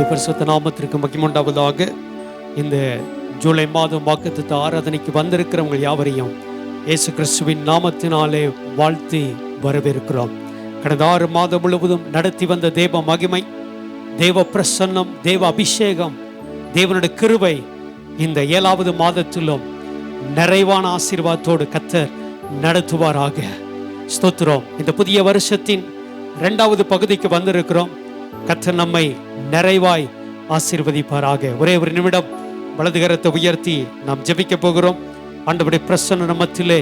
பரிசுத்த நாமத்திற்கு மகிமை உண்டாவதாக. இந்த ஜூலை மாதம் வாக்குத்தத்த ஆராதனைக்கு வந்திருக்கிறவங்க யாவரையும் இயேசு கிறிஸ்துவின் நாமத்தினாலே வாழ்த்தி வரவேற்கிறோம். கடந்த 6 மாதம் முழுவதும் நடத்தி வந்த தேவ மகிமை, தேவ பிரசன்னம், தேவ அபிஷேகம், தேவனுடைய கிருபை இந்த 7வது மாதத்திலும் நிறைவான ஆசீர்வாதத்தோடு கர்த்தர் நடத்துவாராக. ஸ்தோத்திரம். இந்த புதிய வருஷத்தின் 2வது பகுதிக்கு வந்திருக்கிறோம். கர்த்தர் நம்மை நிறைவாய் ஆசீர்வதிப்பாராக. ஒரே ஒரு நிமிடம் வலது கரத்தை உயர்த்தி நாம் ஜெபிக்க போகிறோம். ஆண்டவருடைய பிரசன்ன நம்மத்திலே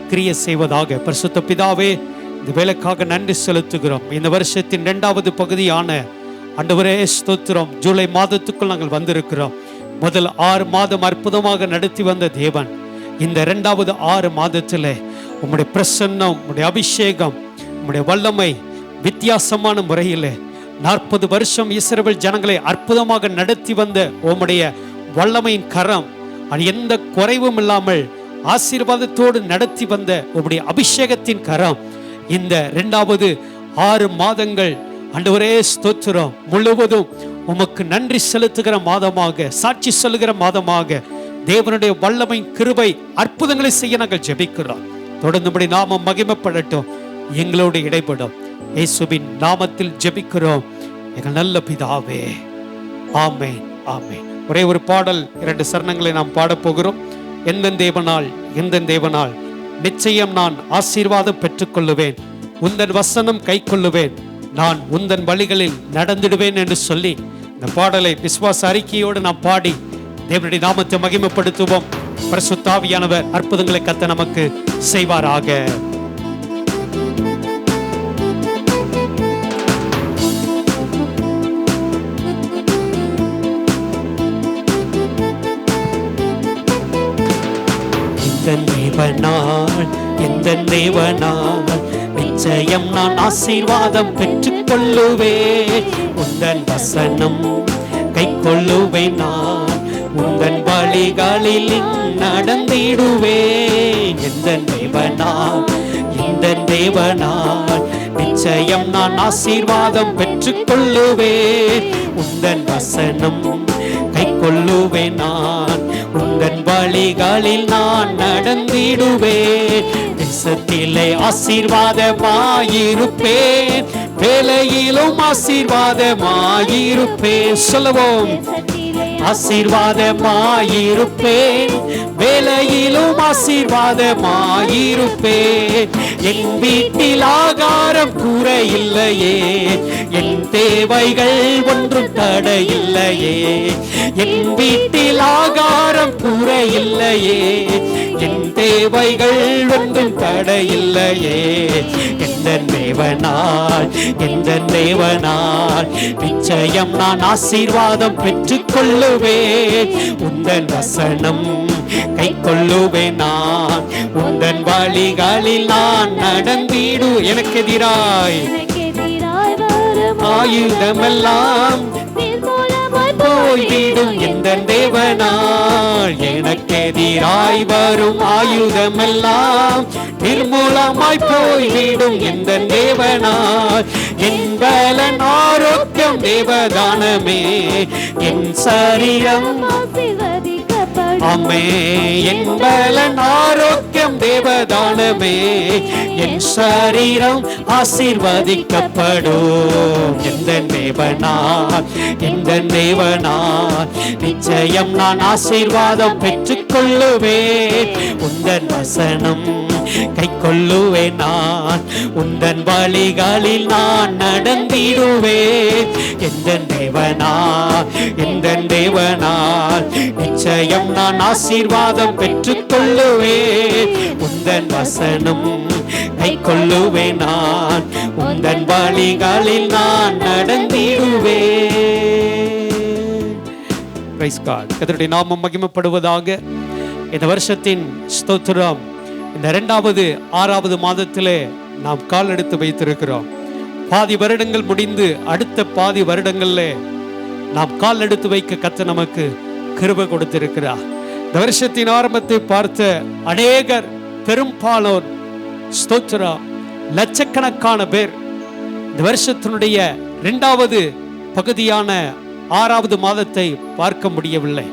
கிரியை செய்வதாக. பரிசுத்த பிதாவே, இந்த வேலைக்காக நன்றி செலுத்துகிறோம். இந்த வருஷத்தின் 2வது பகுதியான ஆண்டவரே ஸ்தோத்திரம், ஜூலை மாதத்துக்குள் நாங்கள் வந்திருக்கிறோம். முதல் 6 மாதம் அற்புதமாக நடத்தி வந்த தேவன் இந்த 2வது 6 மாதத்தில் உம்முடைய பிரசன்னம், உம்முடைய அபிஷேகம், உம்முடைய வல்லமை வித்தியாசமான முறையில் 40 வருஷம் இஸ்ரவேல் ஜனங்களை அற்புதமாக நடத்தி வந்த உம்முடைய வல்லமையின் கரம், அது எந்த குறைவும் இல்லாமல் ஆசீர்வாதத்தோடு நடத்தி வந்த உம்முடைய அபிஷேகத்தின் கரம் இந்த 2வது 6 மாதங்கள் ஆண்டவரே ஸ்தோத்திரம் முழுவதும் உமக்கு நன்றி செலுத்துகிற மாதமாக, சாட்சி சொல்லுகிற மாதமாக தேவனுடைய வல்லமை கிருபை அற்புதங்களை செய்ய நாங்கள் ஜெபிக்கிறோம். தொடர்ந்து நாமம் மகிமைப்படட்டும், எங்களோடு இடைப்படும். இயேசுவின் நாமத்தில் ஜெபிக்கிறோம் எங்கள் நல்ல பிதாவே, ஆமென், ஆமென். ஒரே ஒரு பாடல், 2 சரணங்களை நாம் பாடப்போகிறோம். எந்த தேவனால் நிச்சயம் நான் ஆசீர்வாதம் பெற்றுக்கொள்ளுவேன், உந்தன் வசனம் கை கொள்ளுவேன், நான் உந்தன் வழிகளில் நடந்திடுவேன் என்று சொல்லி இந்த பாடலை விசுவாச அறிக்கையோடு நாம் பாடி தேவனுடைய நாமத்தை மகிமைப்படுத்துவோம். பரிசுத்த ஆவியானவர் அற்புதங்களை கர்த்தர் நமக்கு செய்வாராக. எந்த தேவனால் நிச்சயம் நான் ஆசீர்வாதம் பெற்றுக் கொள்ளுவேன், உந்தன் வசனம் கை கொள்ளுவேன், நான் உந்தன் வழிகளில் நடந்திடுவேன். எந்த தேவனால் நிச்சயம் நான் ஆசீர்வாதம் பெற்றுக் கொள்ளுவேன், உந்தன் வசனம் கை கொள்ளுவேன், நான் உந்தன் வழிகளில் நான் நடந்திடுவேன். தேசத்திலே ஆசீர்வாதமாயிருப்பேன், வேலையிலும் ஆசீர்வாதமாயிருப்பேன். சொல்லுவோம், ஆசீர்வாதமாயிருப்பேன், வேலையிலும் ஆசீர்வாதமாயிருப்பேன். என் வீட்டில் ஆகாரம் குறையில்லையே, என் தேவைகள் ஒன்றும் தடையில்லையே. என் வீட்டில் ஆகாரம் குறையில்லையே, என் தேவைகள் ஒன்றும் தடையில்லையே. எந்த தேவனால் நிச்சயம் நான் ஆசீர்வாதம் பெற்றுக் கொள்ளுவேன், உந்தன் வசனம் கை கொள்ளுவேன், நான் உந்தன் வழிகளில் நான் நடந்திடு. எனக்கு எதிராய் ஆயுதமெல்லாம் போய்விடும், எந்த தேவனால் எனக்கு எதிராய் வரும் ஆயுதமெல்லாம் நிர்மூலமாய் போய்விடும். எந்த தேவனால் என் பலன் ஆரோக்கியம் தேவதானமே, என் சரீரம் ஆமே, என் பலன் ஆரோக்கியம் தேவதானமே, என் சரீரம் ஆசீர்வதிக்கப்படும். எந்த தேவனால் நிச்சயம் நான் ஆசீர்வாதம் பெற்றுக் கொள்ளுவேன், உந்தன் வசனம் கை கொள்ளுவேன், நான் உந்தன் வழிகளில் நான் நடந்திடுவேன். எந்த தேவனால் நிச்சயம் நான் ஆசீர்வாதம் பெற்றுக் கொள்ளுவேன், உந்தன் வசனம் கை கொள்ளுவேன், நான் உந்தன் வழிகளில் நான் நடந்திடுவேன். Price God. கர்த்தருடைய நாமம் மகிமைப்படுவதாக. இந்த வருஷத்தின் ஸ்தோத்திரம் இந்த 2வது 6வது மாதத்திலே நாம் கால் எடுத்து வைத்திருக்கிறோம். பாதி வருடங்கள் முடிந்து அடுத்த பாதி வருடங்கள்ல நாம் கால் எடுத்து வைக்க கர்த்தர் நமக்கு கிருபை கொடுத்திருக்கிறார். இந்த வருஷத்தின் ஆரம்பத்தை பார்த்த அநேகர், பெரும்பாலோர் ஸ்தோத்திரம் லட்சக்கணக்கான பேர் இந்த வருஷத்தினுடைய 2வது பகுதியான 6வது மாதத்தை பார்க்க முடியவில்லை.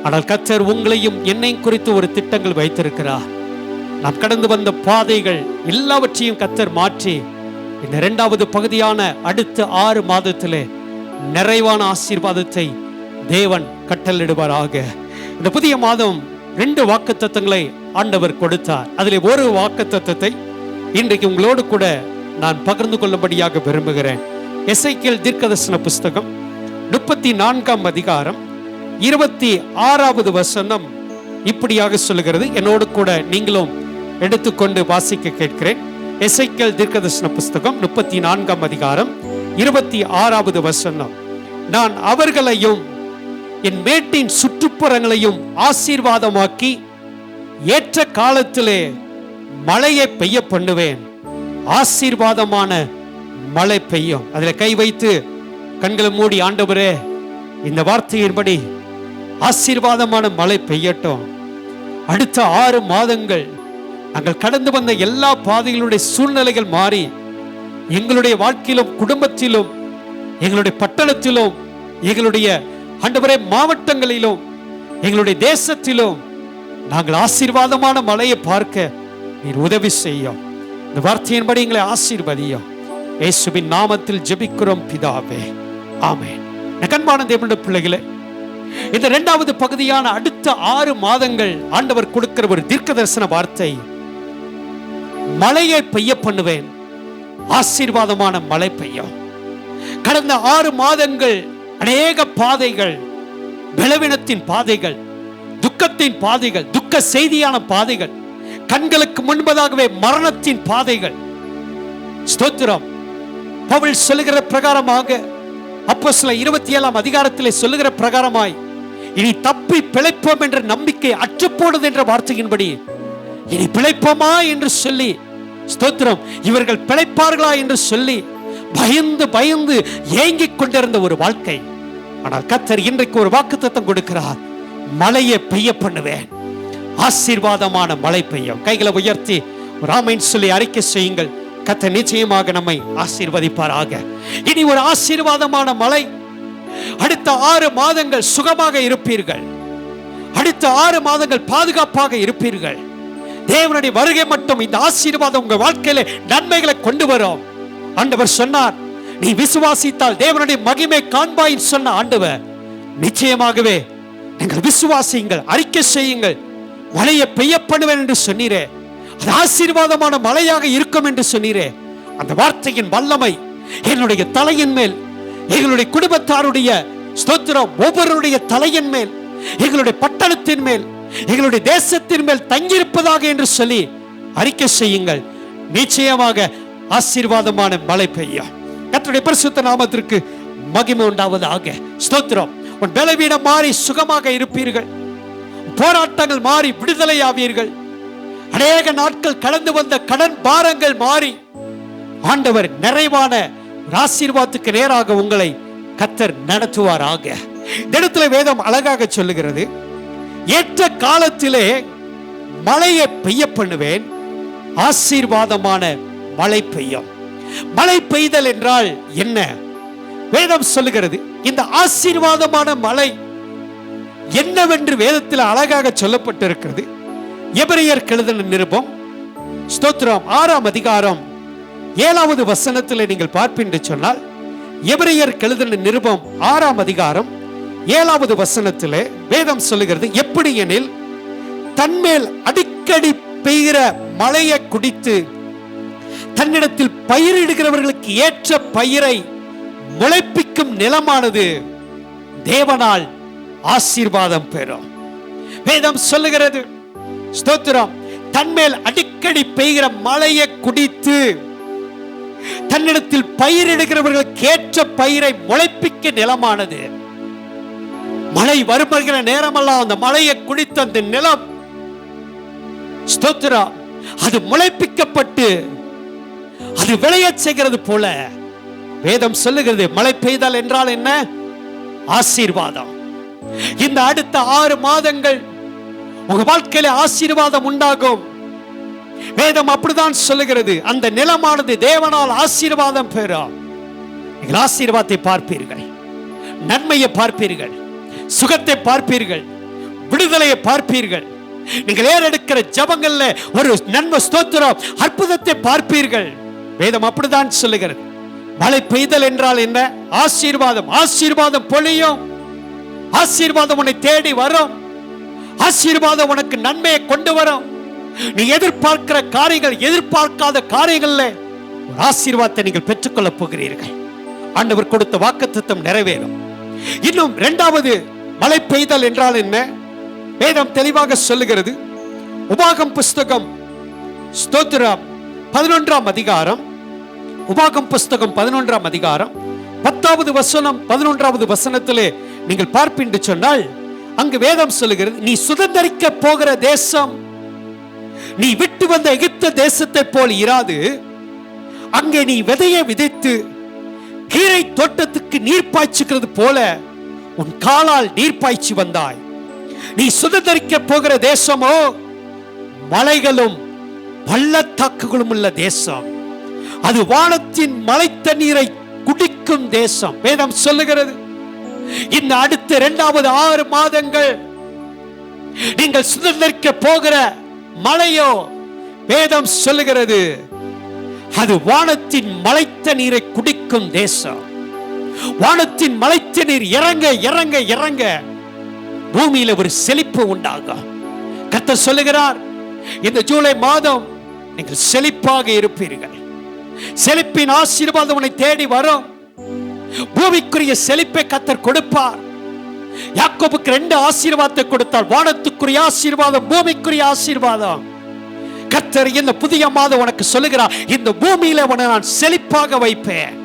ஆனால் கர்த்தர் உங்களையும் என்னையும் குறித்து ஒரு திட்டங்கள் வைத்திருக்கிறார். நாம் கடந்து வந்த பாதைகள் எல்லாவற்றையும் கர்த்தர் மாற்றி இந்த 2வது பகுதியான அடுத்த 6 மாதத்திலே நிறைவான ஆசீர்வாதத்தை தேவன் கட்டளையிடுவாராக. இந்த புதிய மாதம் 2 வாக்குத்தத்தங்களை ஆண்டவர் கொடுத்தார். அதில் ஒரு வாக்குத்தத்தத்தை இன்றைக்கு உங்களோடு கூட நான் பகிர்ந்து கொள்ளும்படியாக விரும்புகிறேன். எசேக்கியேல் தீர்க்கதரிசன புஸ்தகம் 34ஆம் அதிகாரம் 26வது வசனம் இப்படியாக சொல்லுகிறது. என்னோடு கூட நீங்களும் எடுத்துக்கொண்டு வாசிக்க கேட்கிறேன். எசேக்கியேல் தீர்க்கதரிசன புஸ்தகம் 34ஆம் அதிகாரம் 26வது வசனம். நான் அவர்களையும் என் மேட்டின் சுற்றுப்புறங்களையும் ஆசீர்வாதமாக்கி ஏற்ற காலத்திலே மழையை பெய்ய பண்ணுவேன். ஆசீர்வாதமான மழை பெய்யும். அதில் கை வைத்து கண்களை மூடி, ஆண்டவரே இந்த வார்த்தையின்படி ஆசீர்வாதமான மழை பெய்யட்டும். அடுத்த 6 மாதங்கள் நாங்கள் கடந்து வந்த எல்லா பாதைகளுடைய சூழ்நிலைகள் மாறி எங்களுடைய வாழ்க்கையிலும் குடும்பத்திலும் எங்களுடைய பட்டணத்திலும் எங்களுடைய ஆண்டவரே மாவட்டங்களிலும் எங்களுடைய தேசத்திலும் நாங்கள் ஆசீர்வாதமான மழையை பார்க்க நீர் உதவி செய்யும். இந்த வார்த்தையின்படி எங்களை ஆசீர்வதியும். இயேசுவின் நாமத்தில் ஜெபிக்கிறோம் பிதாவே, ஆமென். அன்பான தேவனுடைய பிள்ளைகளே, இந்த 2வது பகுதியான அடுத்த 6 மாதங்கள் ஆண்டவர் கொடுக்கிற ஒரு தீர்க்கதரிசன வார்த்தை, மழையை பெய்ய பண்ணுவேன், ஆசீர்வாதமான மழை பெய்யும். கடந்த 6 மாதங்கள் அநேக பாதைகள், பலவீனத்தின் பாதைகள், துக்கத்தின் பாதைகள், துக்க செய்தியான பாதைகள், கண்களுக்கு முன்பதாகவே மரணத்தின் பாதைகள். ஸ்தோத்திரம். பவுல் சொல்லுகிற பிரகாரமாக அப்போஸ்தலர் 27ஆம் அதிகாரத்திலே சொல்லுகிற பிரகாரமாய் இனி தப்பி பிழைப்போம் என்ற நம்பிக்கை அற்றுப்போனது என்ற வார்த்தையின்படி இனி பிழைப்போமா என்று சொல்லி, ஸ்தோத்திரம், இவர்கள் பிழைப்பார்களா என்று சொல்லி பயந்து பயந்து ஏங்கிக் கொண்டிருந்த ஒரு வாழ்க்கை. ஆனால் கர்த்தர் இன்றைக்கு ஒரு வாக்குத்தத்தம் கொடுக்கிறார். மழையை பெய்ய பண்ணுவேன், ஆசீர்வாதமான மழை பெய்யும். கைகளை உயர்த்தி ராமன் சொல்லி அறிக்கை செய்யுங்கள். கர்த்தர் நிச்சயமாக நம்மை ஆசீர்வதிப்பாராக. இனி ஒரு ஆசீர்வாதமான மழை. அடுத்த 6 மாதங்கள் சுகமாக இருப்பீர்கள். அடுத்த 6 மாதங்கள் பாதுகாப்பாக இருப்பீர்கள். தேவனுடைய வருகை மட்டும் இந்த ஆசீர்வாதம் உங்க வாழ்க்கையில நன்மைகளை கொண்டு வரும். ஆண்டவர் சொன்னார், நீ விசுவாசித்தால் தேவனுடைய மகிமை காண்பாய் சொன்ன ஆண்டவர் நிச்சயமாகவே நீங்கள் விசுவாசியுங்கள், அறிக்கை செய்யுங்கள். மழையை பெய்ய பண்ணுவேன் என்று சொன்னீரே, அது ஆசீர்வாதமான மழையாக இருக்கும் என்று சொன்னீரே. அந்த வார்த்தையின் வல்லமை என்னுடைய தலையின் மேல், எங்களுடைய குடும்பத்தாருடைய ஸ்தோத்திரம் ஒவ்வொருடைய தலையின் மேல், எங்களுடைய பட்டணத்தின் மேல், எங்களுடைய தேசத்தின் மேல் தங்கியிருப்பதாக என்று சொல்லி அறிக்கை செய்யுங்கள். நிச்சயமாக ஆசீர்வாதமான மழை பெய்யும். கர்த்தருடைய பரிசுத்த நாமத்திற்கு மகிமை உண்டாவதாக. ஸ்தோத்திரம். உன் பலவீனம் மாறி சுகமாக இருப்பீர்கள். போராட்டங்கள் மாறி விடுதலை ஆவீர்கள். அநேக நாட்கள் கடந்து வந்த கடன் பாரங்கள் மாறி ஆண்டவர் நிறைவான ஆசீர்வாதத்துக்கு நேராக உங்களை கர்த்தர் நடத்துவாராக. இந்த இடத்துல வேதம் அழகாக சொல்லுகிறது, ஏற்ற காலத்திலே மழையை பெய்ய பண்ணுவேன், ஆசீர்வாதமான மழை பெய்யும். மழை பெய்தல் என்றால் என்ன? வேதம் சொல்லுகிறது, இந்த ஆசீர்வாதமான மழை என்னவென்று வேதத்தில் அழகாக சொல்லப்பட்டிருக்கிறது. எபிரேயர் எழுதின நிருபம் ஸ்தோத்திரம் 6ஆம் அதிகாரம் 7வது வசனத்தில் நீங்கள் பார்ப்பீர்கள் சொன்னால், எபிரேயர் எழுதின நிருபம் 6ஆம் அதிகாரம் 7வது வசனத்தில் வேதம் சொல்லுகிறது, எப்படி எனில் தன்மேல் அடிக்கடி பெய்கிற மழையை குடித்து தன்னிடத்தில் பயிரிடுகிறவர்களுக்கு ஏற்ற பயிரை முளைப்பிக்கும் நிலமானது தேவனால் ஆசீர்வாதம் பெறும். வேதம் சொல்லுகிறது, ஸ்தோத்திரம், தன்மேல் அடிக்கடி பெய்கிற மழையை குடித்து தன்னிடத்தில் பயிரிடுகிறவர்களுக்கு ஏற்ற பயிரை முளைப்பிக்க நிலமானது. மழை வருகிற நேரமெல்லாம் அந்த மழையை குடித்த அந்த நிலம், ஸ்தோத்திரம், அது முளைப்பிக்கப்பட்டு அது விளைய செய்கிறது போல வேதம் சொல்லுகிறது. மழை பெய்தல் என்றால் என்ன? ஆசீர்வாதம். இந்த அடுத்த 6 மாதங்கள் உங்க வாழ்க்கையில ஆசீர்வாதம் உண்டாகும். வேதம் அப்படிதான் சொல்லுகிறது. அந்த நிலமானது தேவனால் ஆசீர்வாதம் பெறும். நீங்கள் ஆசீர்வாதத்தை பார்ப்பீர்கள். நன்மையை பார்ப்பீர்கள், சுகத்தை பார்ப்பீர்கள், விடுதலையை பார்ப்பீர்கள். நீங்கள் ஏறெடுக்கிற ஜபங்கள்ல ஒரு நன்மை, ஸ்தோத்திரம், அற்புதத்தை பார்ப்பீர்கள். வேதம் அப்படிதான் சொல்லுகிறது. மழை பெய்தல் என்றால் என்ன? ஆசீர்வாதம். ஆசீர்வாதம் பொழியும், ஆசீர்வாதம் உன்னை தேடி வரும், ஆசீர்வாதம் உனக்கு நன்மையை கொண்டு வரும். நீ எதிர்பார்க்கிற காரியங்கள், எதிர்பார்க்காத காரியங்கள்ல ஒரு ஆசீர்வாதத்தை நீங்கள் பெற்றுக்கொள்ள போகிறீர்கள். ஆண்டவர் கொடுத்த வாக்குத்தத்தம் நிறைவேறும். இன்னும் இரண்டாவது, மழை பெய்தல் என்றால் என்ன? வேதம் தெளிவாக சொல்லுகிறது. உபாகம் புஸ்தகம், ஸ்தோத்திரம், 11ஆம் அதிகாரம், உபாகம் புஸ்தகம் 11ஆம் அதிகாரம் 10வது வசனம், 11வது வசனத்திலே நீங்கள் பார்ப்பீர்கள் சொன்னால், அங்கு வேதம் சொல்லுகிறது, நீ சுதந்தரிக்க போகிற தேசம் நீ விட்டு வந்த எகிப்து தேசத்தை போல் இராது. அங்கே நீ விதையை விதைத்து கீரை தோட்டத்துக்கு நீர் பாய்ச்சுகிறது போல உன் காலால் நீர் பாய்ச்சி வந்தாய். நீ சுதந்தரிக்க போகிற தேசமோ மலைகளும் பள்ளத்தாக்குகளும் உள்ள தேசம். அது வானத்தின் மழை தண்ணீரை குடிக்கும் தேசம். வேதம் சொல்லுகிறது, இந்த அடுத்த 2வது 6 மாதங்கள் நீங்கள் சுதந்தரிக்க போகிற மலையோ, வேதம் சொல்லுகிறது, அது வானத்தின் மழை தண்ணீரை குடிக்கும் தேசம். வானத்தின் மழை தண்ணீர் இறங்க இறங்க இறங்க பூமியில ஒரு செழிப்பு உண்டாகும். கர்த்தர் சொல்லுகிறார், இந்த ஜூலை மாதம் நீங்கள் செழிப்பாக இருப்பீர்கள். செழிப்பின் ஆசீர்வாதம் உன்னை தேடி வரும். பூமிக்குரிய செழிப்பை கர்த்தர் கொடுப்பார். யாக்கோபுக்கு 2 ஆசீர்வாதத்தை கொடுத்தார். வானத்துக்குரிய ஆசீர்வாதம், பூமிக்குரிய ஆசீர்வாதம். கர்த்தர் இந்த புதிய மாதம் உனக்கு சொல்லுகிறார், இந்த பூமியில உன்னை நான் செழிப்பாக வைப்பேன்.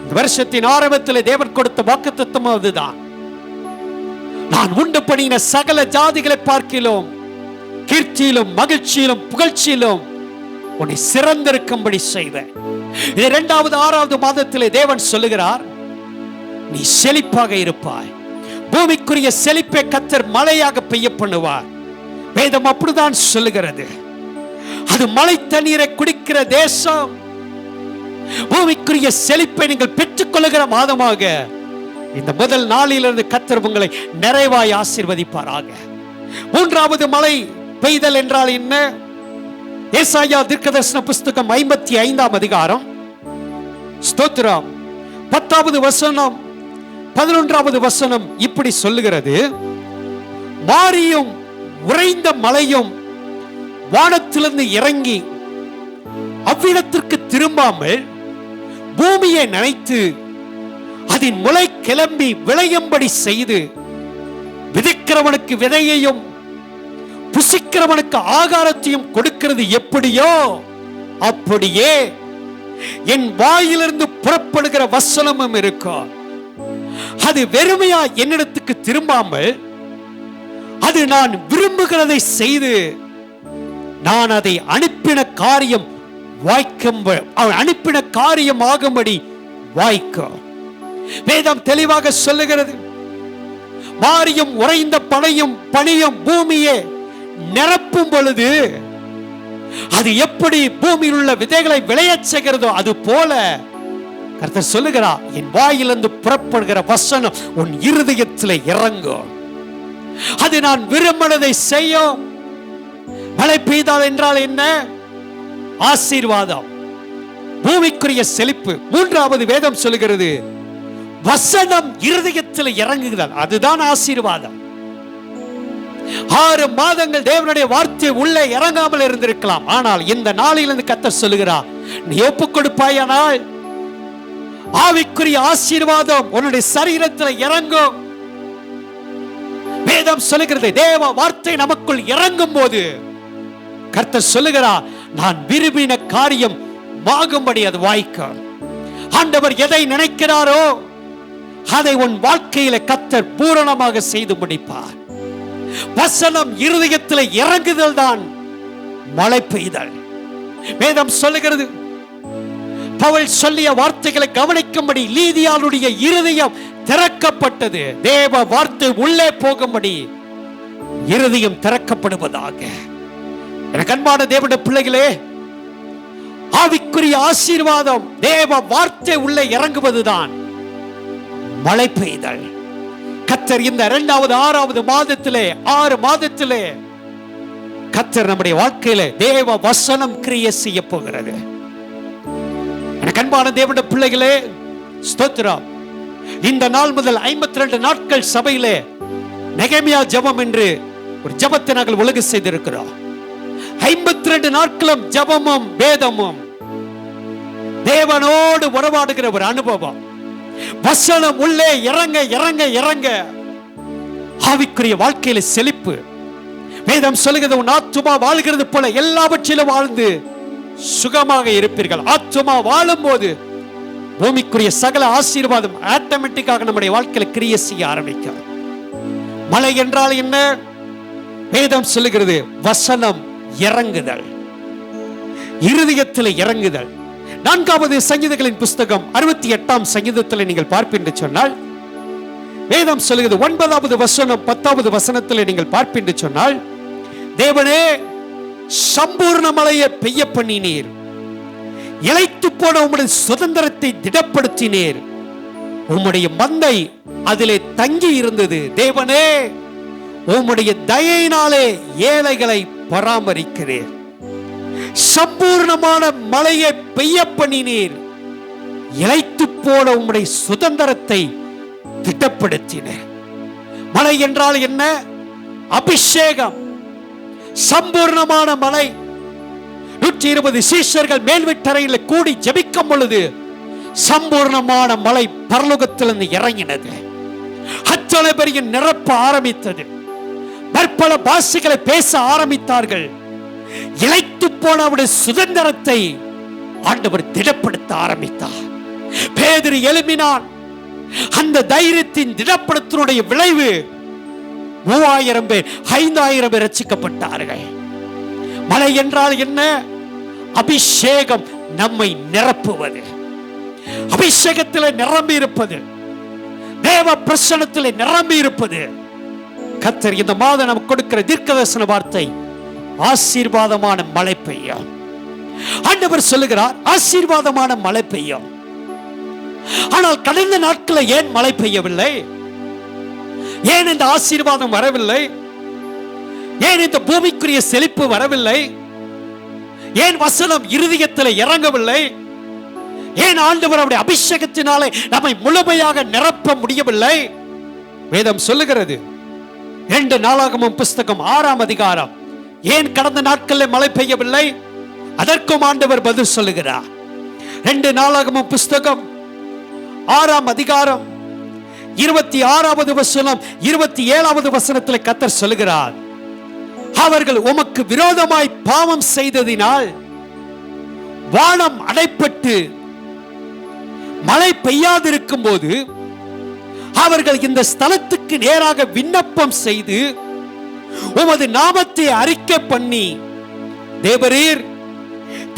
இந்த வருஷத்தின் ஆரம்பத்தில் தேவன் கொடுத்த வாக்குத்தத்தம் அதுதான். நான் உண்டு பண்ணின சகல ஜாதிகளை பார்க்கிலும் கீர்த்தியிலும் மகிழ்ச்சியிலும் புகழ்ச்சியிலும் உன்னை சிறந்திருக்கும்படி செய்வேன். இது 2வது 6வது மாதத்திலே தேவன் சொல்லுகிறார், நீ செழிப்பாக இருப்பாய். பூமிக்குரிய செழிப்பை கர்த்தர் மழையாக பெய்ய பண்ணுவார். வேதம் அப்படிதான் சொல்லுகிறது. அது மழை தண்ணீரை குடிக்கிற தேசம். பூமிக்குரிய செழிப்பை நீங்கள் பெற்றுக் கொள்ளுகிற மாதமாக இந்த முதல் நாளிலிருந்து கர்த்தர் உங்களை நிறைவாய் ஆசீர்வதிப்பாராக. 3வது மழை பெய்தல் என்றால் என்ன? ஏசாயா தீர்க்கதரிசன புஸ்தகம் 55ஆம் அதிகாரம், ஸ்தோத்திரம், 10வது வசனம், 11வது வசனம் இப்படி சொல்லுகிறது, மாரியும் உறைந்த மழையும் வானத்திலிருந்து இறங்கி அவ்விடத்திற்கு திரும்பாமல் பூமியை நனைத்து அதன் முளை கிளம்பி விளையும்படி செய்து விதைக்கிறவனுக்கு விதையையும் புசிக்கிறவனுக்கு ஆகாரத்தையும் கொடுக்கிறது எப்படியோ அப்படியே என் வாயிலிருந்து புறப்படுகிற வசனமும் இருக்கும். அது வெறுமையா என்னிடத்துக்கு திரும்பாமல் அது நான் விரும்புகிறதை செய்து நான் அதை அனுப்பின காரியம் வாய்க்கும், அனுப்பின காரியம் ஆகும்படி வாய்க்கும். வேதம் தெளிவாக சொல்லுகிறது, மாரியும் உறைந்த பனியும் பூமியை நிரப்பும் பொழுது அது எப்படி பூமியில் உள்ள விதைகளை விளையச் செய்கிறதோ அது போல கர்த்தர் சொல்லுகிறார், என் வாயிலிருந்து புறப்படுகிற வசனம் உன் இருதயத்தில் இறங்கும். அது நான் விரும்பினதை செய்யும். மழை பெய்தால் என்றால் என்ன? ஆசீர்வாதம், பூமிக்குரிய செழிப்பு. 3வது வேதம் சொல்லுகிறது, வசனம் இருதயத்தில் இறங்குகிறார், அதுதான் ஆசீர்வாதம். 6 மாதங்கள் தேவனுடைய வார்த்தை உள்ளே இறங்காமல் இருந்திருக்கலாம். ஆனால் இந்த நாளிலிருந்து கர்த்தர் சொல்லுகிறார், நீ ஒப்புக் கொடுப்பாயானால் ஆவிக்குரிய ஆசீர்வாதம் உன்னுடைய சரீரத்தில் இறங்கும். வேதம் சொல்லுகிறது, தேவ வார்த்தை நமக்குள் இறங்கும் போது கர்த்தர் சொல்லுகிறார், நான் விரும்பின காரியம் ஆகும்படி அது வாய்க்கும். ஆண்டவர் எதை நினைக்கிறாரோ அதை உன் வாழ்க்கையில கர்த்தர் பூரணமாக செய்து முடிப்பார். வசனம் இருதயத்தில் இறங்குதல் தான் மழை பெய்தல். வேதம் சொல்லுகிறது, பவுல் சொல்லிய வார்த்தைகளை கவனிக்கும்படி லீதியாளுடைய இருதயம் திறக்கப்பட்டது. தேவ வார்த்தை உள்ளே போகும்படி இருதயம் திறக்கப்படுவதாக. எனக்கு அன்பான தேவனுடைய பிள்ளைகளே, ஆவிக்குரிய ஆசீர்வாதம் தேவ வார்த்தை உள்ளே இறங்குவதுதான் மழை பெய்தல். கர்த்தர் இந்த 2வது 6வது மாதத்திலே 6 மாதத்திலே கர்த்தர் நம்முடைய வாழ்க்கையில தேவ வசனம் கிரியை செய்ய போகிறது. எனக்கு அன்பான தேவனுடைய பிள்ளைகளே, ஸ்தோத்திரம். இந்த நாள் முதல் 52 நாட்கள் சபையிலே நெகேமியா ஜெபம் என்று ஒரு ஜெபத்தை நாங்கள் ஒழுங்கு செய்திருக்கிறோம். 52 நாட்களும் ஜெபமும் வேதமும் தேவனோடு உறவாடுகிற ஒரு அனுபவம். வசனம் உள்ளே இறங்க இறங்க இறங்க ஆவிக்குரிய வாழ்க்கையில செழிப்பு. வேதம் சொல்லுகிறது, உன் ஆத்துமா வாழ்கிறது போல எல்லாவற்றிலும் வாழ்ந்து சுகமாக இருப்பீர்கள். ஆத்துமா வாழும் போது பூமிக்குரிய சகல ஆசீர்வாதம் ஆட்டோமேட்டிக்காக நம்முடைய வாழ்க்கையில கிரியை செய்ய ஆரம்பிக்கும். மழை என்றால் என்ன? வேதம் சொல்லுகிறது, வசனம் இறங்குதல், இருதயத்தில் இறங்குதல். 4வது சங்கீதங்களின் புஸ்தகம் 68ஆம் சங்கீதத்தில் நீங்கள் பார்ப்பீங்க சொன்னால் வேதம் சொல்லுகிறது, 9வது வசனம் 10வது வசனத்தில் நீங்கள் பார்ப்பீங்க சொன்னால், தேவனே சம்பூர்ண மழையை பெய்ய பண்ணினீர், இளைத்து போன உம்முடைய சுதந்திரத்தை திடப்படுத்தினீர், உம்முடைய மந்தை அதிலே தங்கி இருந்தது. தேவனே உம்முடைய தயையினாலே ஏழைகளை பராமரிக்கிறீர். சம்பூர்ணமான மழையை பெய்ய பண்ணினீர், இளைத்து போன உம்முடைய சுதந்திரத்தை திடப்படுத்தினீர். மழை என்றால் என்ன? அபிஷேகம். சம்பூர்ணமான மழை. 120 சீஷர்கள் மேல் வீட்டறையில் கூடி ஜெபிக்கும் பொழுது சம்பூர்ணமான மழை பரலோகத்திலிருந்து இறங்கினது. அத்தனை பெரிய நிரப்ப ஆரம்பித்தது. பற்பல பாஷைகளை பேச ஆரம்பித்தார்கள். இளைத்து போன அவருடைய சுதந்திரத்தை ஆண்டவர் திடப்படுத்த ஆரம்பித்தார். பேதுரு எழும்பினான். அந்த தைரியத்தின் திடப்படுத்தினுடைய விளைவு 3000 பேர் 5000 பேர் ரட்சிக்கப்பட்டார்கள். மழை என்றால் என்ன? அபிஷேகம் நம்மை நிரப்புவது, அபிஷேகத்தில் நிரம்பி இருப்பது, தேவ பிரசன்னத்தில் நிரம்பி இருப்பது. கர்த்தர் இந்த மாதம் நமக்கு கொடுக்கிற தீர்க்கதரிசன வார்த்தை, ஆசீர்வாதமான மழை பெய்யும். ஆண்டவர் சொல்லுகிறார், ஆசீர்வாதமான மழை பெய்யும். ஆனால் கடந்த நாட்களில் ஏன் மழை பெய்யவில்லை? ஏன் இந்த ஆசீர்வாதம் வரவில்லை? ஏன் இந்த பூமிக்குரிய செழிப்பு வரவில்லை? ஏன் வசனம் இருதயத்தில் இறங்கவில்லை? ஏன் ஆண்டவர் அவருடைய அபிஷேகத்தினாலே நம்மை முழுமையாக நிரப்ப முடியவில்லை? வேதம் சொல்லுகிறது, 2 நாளாகமம் புஸ்தகம் 6ஆம் அதிகாரம், ஏன் கடந்த நாட்களில் மழை பெய்யவில்லை? அதற்கும் ஆண்டவர் பதில் சொல்லுகிறார். 2 நாளாகமம் புஸ்தகம் 6ஆம் அதிகாரம் 26வது வசனம் 27வது வசனத்தில் கர்த்தர் சொல்லுகிறார், அவர்கள் உமக்கு விரோதமாய் பாவம் செய்ததினால் வானம் அடைப்பட்டு மழை பெய்யாதிருக்கும் போது அவர்கள் இந்த ஸ்தலத்துக்கு நேராக விண்ணப்பம் செய்து உமது நாமத்தை அறிக்கை பண்ணி, தேவரீர்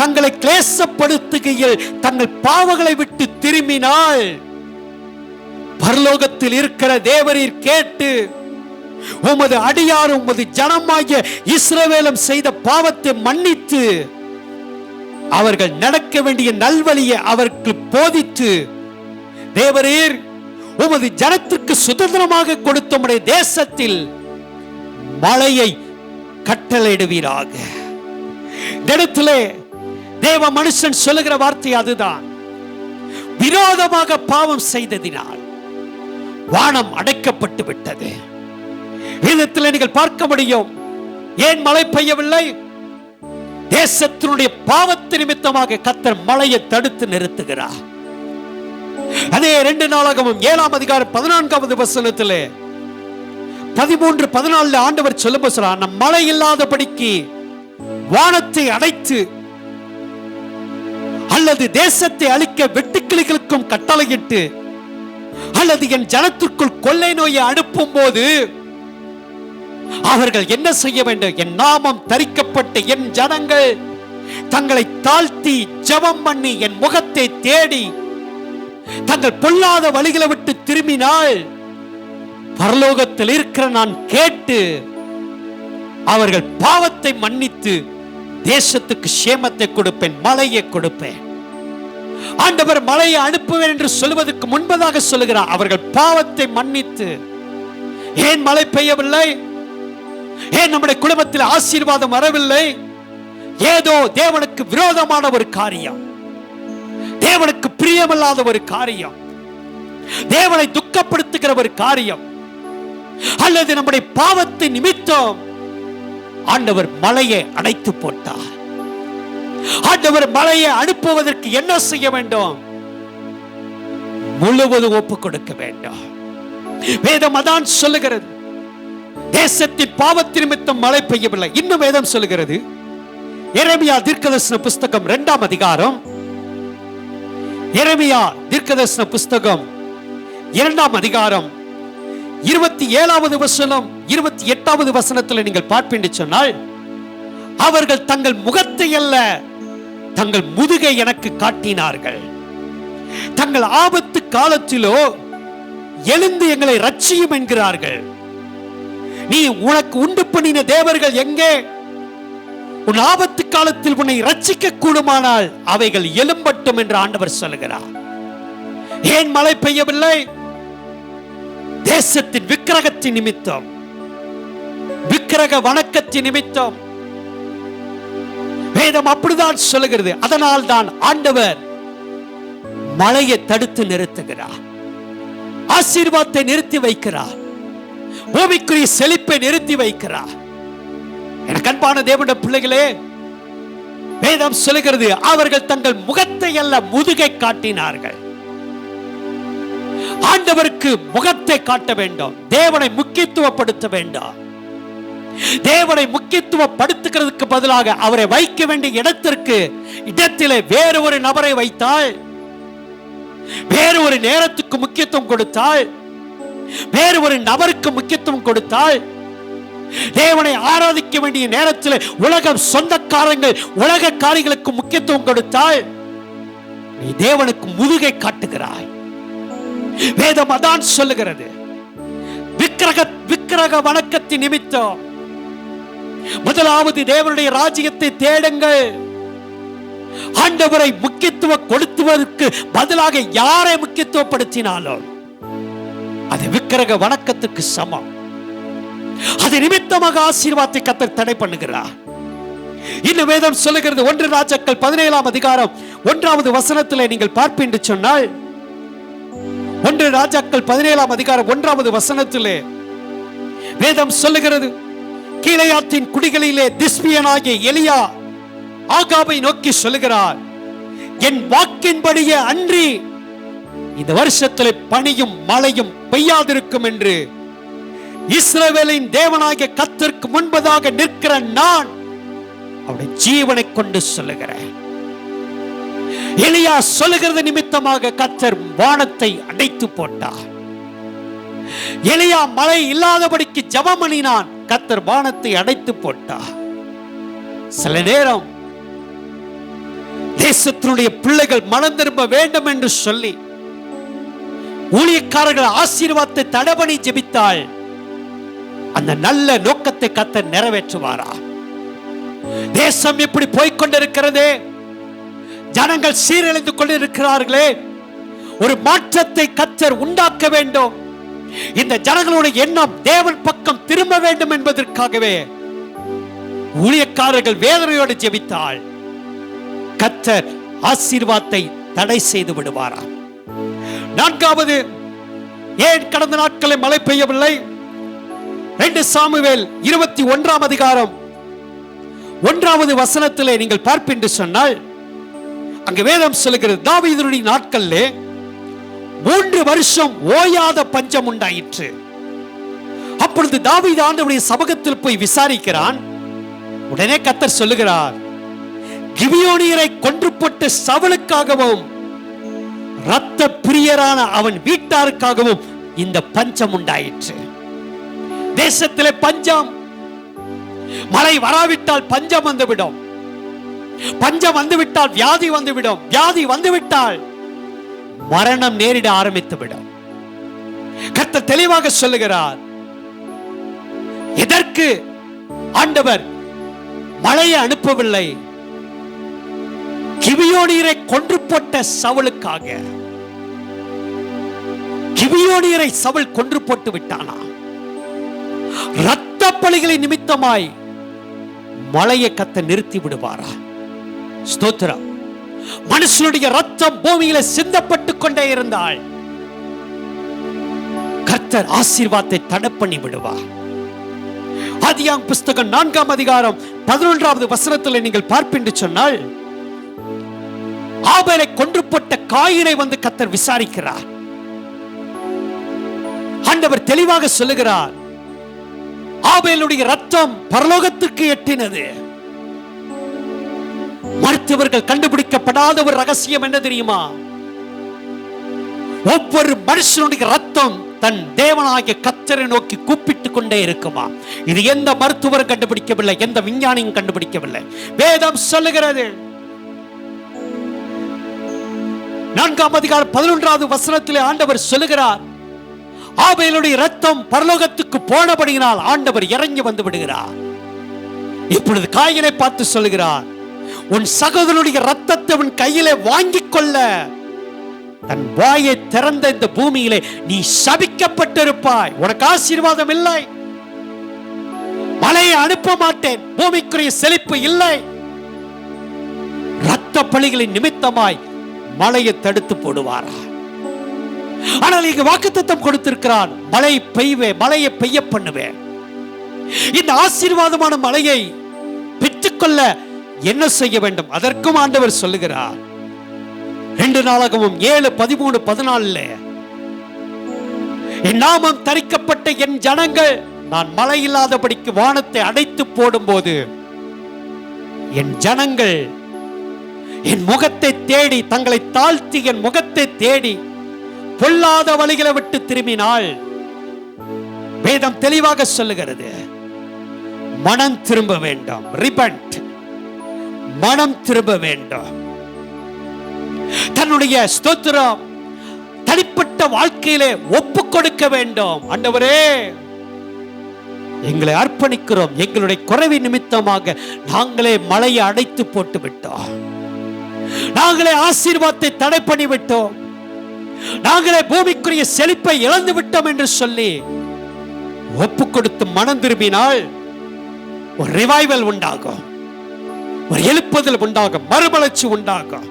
தங்களை கிளேசப்படுத்துகையில் தங்கள் பாவங்களை விட்டு திரும்பினால் பரலோகத்தில் இருக்கிற தேவரீர் கேட்டு உமது அடியாரும் உமது ஜனமாகிய இஸ்ரவேலும் செய்த பாவத்தை மன்னித்து அவர்கள் நடக்க வேண்டிய நல்வழியை அவருக்கு போதித்து, தேவரீர் உமது ஜனத்திற்கு சுதந்திரமாக கொடுத்த உம்முடைய தேசத்தில் மழையை கட்டளையிடுவீராக. இந்த இடத்திலே தேவ மனுஷன் சொல்லுகிற வார்த்தை அதுதான். விரோதமாக பாவம் செய்ததினால் வானம் அடைக்கப்பட்டு விட்டது. வேதத்தில் நீங்கள் பார்க்க முடியும், ஏன் மழை பெய்யவில்லை? தேசத்தினுடைய பாவத்து நிமித்தமாக கர்த்தர் மழையை தடுத்து நிறுத்துகிறார். அதே 2 நாளாகமம் 7ஆம் அதிகாரம் 14வது வசனத்திலே 13-14 ஆண்டவர் சொல்லும்போது சொல்றார், நம் மழை இல்லாதபடிக்கு வானத்தை அடைத்து அல்லது தேசத்தை அழிக்க வெட்டுக்கிளிகளுக்கும் கட்டளையிட்டு அல்லது என் ஜனத்திற்குள் கொள்ளை நோயை அனுப்பும் போது அவர்கள் என்ன செய்ய வேண்டும்? என் நாமம் தரிக்கப்பட்ட என் ஜனங்கள் தங்களை தாழ்த்தி ஜெபம் பண்ணி என் முகத்தை தேடி தங்கள் பொல்லாத வழிகளை விட்டு திரும்பினால் பரலோகத்தில் இருக்கிற நான் கேட்டு அவர்கள் பாவத்தை மன்னித்து தேசத்துக்கு சேமத்தை கொடுப்பேன், மழையை கொடுப்பேன். ஆண்டவர் மழையை அனுப்புவேன் என்று சொல்வதற்கு முன்பதாக சொல்லுகிறார், அவர்கள் பாவத்தை மன்னித்து. ஏன் மழை பெய்யவில்லை? ஏன் நம்முடைய குடும்பத்தில் ஆசீர்வாதம் வரவில்லை? ஏதோ தேவனுக்கு விரோதமான ஒரு காரியம், தேவனுக்கு பிரியமில்லாத ஒரு காரியம், தேவனை துக்கப்படுத்துகிற ஒரு காரியம், அல்லது நம்முடைய பாவத்தை நிமித்தம் ஆண்டவர் மழையை அடைத்து போட்டார். ஆண்டவர் மழையை அனுப்புவதற்கு என்ன செய்ய வேண்டும்? முழுவதும் ஒப்பு கொடுக்க வேண்டும். வேதம் அதான் சொல்லுகிறது. தேசத்தின் பாவத்தின் நிமித்தம் மழை பெய்யவில்லை. இன்னும் வேதம் சொல்லுகிறது, எரேமியா தீர்க்கதரிசன புஸ்தகம் 2ஆம் அதிகாரம், எரேமியா தீர்க்கதரிசன புஸ்தகம் 2ஆம் அதிகாரம் 27வது வசனம் 28வது வசனத்தில் நீங்கள் பார்ப்பீங்க சொன்னால், அவர்கள் தங்கள் முகத்தை அல்ல தங்கள் முதுகை எனக்கு காட்டினார்கள். தங்கள் ஆபத்து காலத்திலோ எழுந்து எங்களை ரட்சியும் என்கிறார்கள். நீ உனக்கு உண்டு பண்ணின தேவர்கள் எங்கே? உன் ஆபத்து காலத்தில் உன்னை ரட்சிக்க கூடுமானால் அவைகள் எழும்பட்டும் என்று ஆண்டவர் சொல்கிறார். ஏன் மழை பெய்யவில்லை? தேசத்தின் விக்கிரகத்தின் நிமித்தம், விக்கிரக வணக்கத்தின் நிமித்தம். வேதம் அப்படிதான் சொல்லுகிறது. அதனால் தான் ஆண்டவர் மழையை தடுத்து நிறுத்துகிறார், ஆசீர்வாதத்தை நிறுத்தி வைக்கிறார், பூமிக்குரிய செழிப்பை நிறுத்தி வைக்கிறார். எனக்கு அன்பான தேவனுடைய பிள்ளைகளே, வேதம் சொல்லுகிறது, அவர்கள் தங்கள் முகத்தை அல்ல முதுகை காட்டினார்கள். ஆண்டவருக்கு முகத்தை காட்ட வேண்டும், தேவனை முக்கியத்துவப்படுத்த வேண்டாம். தேவனை முக்கியத்துவப்படுத்துகிறதுக்கு பதிலாக அவரை வைக்க வேண்டிய இடத்திலே வேறு ஒரு நபரை வைத்தால், வேறு ஒரு நேரத்துக்கு முக்கியத்துவம் கொடுத்தால், வேறு ஒரு நபருக்கு முக்கியத்துவம் கொடுத்தால், தேவனை ஆராதிக்க வேண்டிய நேரத்தில் உலகம் சொந்தக்காரங்கள் உலக காரியங்களுக்கு முக்கியத்துவம் கொடுத்தால், நீ தேவனுக்கு முதுகை காட்டுகிறாய். வேதம் அதான் சொல்லுகிறது. விக்கிரக வணக்கத்தின் நிமித்தம் முதலாவது தேவனுடைய ராஜ்யத்தை தேடுங்கள். ஆண்டவரை முக்கியத்துவம் கொடுத்துவதற்கு பதிலாக யாரை முக்கியத்துவப்படுத்தினாலும் அது விக்கிரக வணக்கத்துக்கு சமம். அது நிமித்தமாக ஆசீர்வாதத்தை கர்த்தர் தடை பண்ணுகிறார். இன்னும் வேதம் சொல்லுகிறது, 1 ராஜாக்கள் 17ஆம் அதிகாரம் 1வது வசனத்திலே நீங்கள் பார்ப்பீங்க சொன்னால், 1 ராஜாக்கள் 17ஆம் அதிகாரம் 1வது வசனத்திலே வேதம் சொல்லுகிறது, கீலேயாத்தின் குடிகளிலே திஸ்பியனாகிய எலியா ஆகாபை நோக்கி சொல்லுகிறார், என் வாக்கின்படியே அன்றி இந்த வருஷத்திலே பனியும் மழையும் பெய்யாதிருக்கும் என்று இஸ்ரவேலின் தேவனாகிய கர்த்தருக்கு முன்பதாக நிற்கிற நான் அவருடைய ஜீவனை கொண்டு சொல்லுகிறேன். எலியா சொல்லுகிறது நிமித்தமாக கர்த்தர் வானத்தை அடைத்து போட்டார். எலியா மழை இல்லாதபடிக்கு ஜெபம் பண்ணினான், கர்த்தர் வானத்தை அடைத்து போட்டார். சில நேரம் தேசத்தினுடைய பிள்ளைகள் மனம் திரும்ப வேண்டும் என்று சொல்லி ஊழியக்காரர்கள் ஆசீர்வாதத்தை தடபணி ஜெபித்தால் அந்த நல்ல நோக்கத்தை கர்த்தர் நிறைவேற்றுவாரா? தேசம் எப்படி போய்கொண்டிருக்கிறதே, ஜனங்கள் சீரழிந்து கொண்டிருக்கிறார்களே, ஒரு மாற்றத்தை கர்த்தர் உண்டாக்க வேண்டும். இந்த ஜனங்களுடைய எண்ணம் தேவன் பக்கம் திரும்ப வேண்டும் என்பதற்காகவே ஊழியக்காரர்கள் வேதனையோடு ஜெபித்தால் கர்த்தர் ஆசீர்வாதத்தை தடை செய்து விடுவாரா? 4வது, ஏன் கடந்த நாட்களில் மழை பெய்யவில்லை? 2 சாமுவேல் 21ஆம் அதிகாரம் 1வது வசனத்திலே நீங்கள் பார்ப்பீங்க சொன்னால், அங்கு வேதம் சொல்லுகிறது, தாவீதுடைய நாட்களிலே 3 வருஷம் ஓயாத பஞ்சம் உண்டாயிற்று. அப்பொழுது தாவீது ஆண்டவருடைய சபகத்தில் போய் விசாரிக்கிறான். உடனே கர்த்தர் சொல்லுகிறார், கிபியோனியரை கொன்று போட்ட சவுலுக்காகவும் இரத்த பிரியரான அவன் வீட்டாருக்காகவும் இந்த பஞ்சம் உண்டாயிற்று. தேசத்திலே பஞ்சம், மழை வராவிட்டால் பஞ்சம் வந்துவிடும், பஞ்சம் வந்துவிட்டால் வியாதி வந்துவிடும், வியாதி வந்துவிட்டால் மரணம் நேரிட ஆரம்பித்துவிடும். கர்த்தர் தெளிவாக சொல்லுகிறார், எதற்கு ஆண்டவர் மழையை அனுப்பவில்லை? கிபியோனியரை கொன்று போட்ட சவுலுக்காக, கிபியோனியரை சவுல் கொன்று போட்டு விட்டானா? இரத்த பலிகளின் நிமித்தமாய் மழையை கத்த நிறுத்தி விடுவாரா? ஸ்தோத்திரம். மனுஷனுடைய ரத்தம் பூமியில சிந்தப்பட்டு கொண்டே இருந்தால் கர்த்தர் ஆசீர்வாதத்தை தடை பண்ணி விடுவார். ஆதியாகமம் புஸ்தகம் 4ஆம் அதிகாரம் 11வது வசனத்தில் நீங்கள் பார்ப்பீங்க சொன்னால், ஆபேலை கொன்று போட்ட காயினை வந்து கர்த்தர் விசாரிக்கிறார். ஆண்டவர் தெளிவாக சொல்லுகிறார், ஆபேலுடைய ரத்தம் பரலோகத்துக்கு எட்டினது. மருத்துவர்கள் கண்டுபிடிக்கப்படாத ஒரு ரகசியம் என்ன தெரியுமா? ஒவ்வொரு மனுஷனுடைய ரத்தம் தன் தேவனாகிய கர்த்தரை நோக்கி கூப்பிட்டுக் கொண்டே இருக்குமா. இது எந்த மருத்துவரும் கண்டுபிடிக்கவில்லை, எந்த விஞ்ஞானியும் கண்டுபிடிக்கவில்லை. வேதம் சொல்லுகிறது. 4ஆம் அதிகாரம் 11வது வசனத்திலே ஆண்டவர் சொல்லுகிறார், ஆபேலுடைய ரத்தம் பரலோகத்துக்கு போனபடியினால் ஆண்டவர் இறங்கி வந்து விடுகிறார். இப்பொழுது காயினை பார்த்து சொல்லுகிறார், உன் சகோதரனுடைய ரத்தத்தை உன் கையிலே வாங்கிக் கொள்ள தன் வாயை திறந்த இந்த பூமியிலே நீ சபிக்கப்பட்டிருப்பாய். உனக்கு ஆசீர்வாதம் இல்லை, மழையை அனுப்ப மாட்டேன், பூமிக்குரிய செழிப்பு இல்லை. இரத்த பலிகளின் நிமித்தமாய் மழையை தடுத்து போடுவாரா? ஆனால் இங்கு வாக்குத்தத்தம் கொடுத்திருக்கிறான், மழை பெய்வே, மழையை பெய்ய பண்ணுவேன். இந்த ஆசீர்வாதமான மழையை பெற்றுக்கொள்ள என்ன செய்ய வேண்டும்? அதற்கும் ஆண்டவர் சொல்லுகிறார். 2 நாளாகமும் 7:13-14 என் நாமம் தரிக்கப்பட்ட என் ஜனங்கள் நான் மழை இல்லாதபடிக்கு வானத்தை அடைத்து போடும் போது என் ஜனங்கள் என் முகத்தை தேடி தங்களை தாழ்த்தி என் முகத்தை தேடி பொல்லாத வழிகளை விட்டு திரும்பினால், வேதம் தெளிவாக சொல்லுகிறது, மனம் திரும்ப வேண்டும். ரிபென்ட், மனம் திரும்ப வேண்டும். தன்னுடைய ஸ்தோத்திரம் தனிப்பட்ட வாழ்க்கையிலே ஒப்பு கொடுக்க வேண்டும். ஆண்டவரே, எங்களை அர்ப்பணிக்கிறோம். எங்களுடைய குறைவு நிமித்தமாக நாங்களே மழையை அடைத்து போட்டு விட்டோம், நாங்களே ஆசீர்வாதத்தை தடை பண்ணி விட்டோம், நாங்களே பூமிக்குரிய செழிப்பை இழந்து விட்டோம் என்று சொல்லி ஒப்பு கொடுத்து மனம் திரும்பினால் ஒரு ரிவைவல் உண்டாகும், ஒரு எழுப்புதல் உண்டாகும், மறுமலர்ச்சி உண்டாகும்.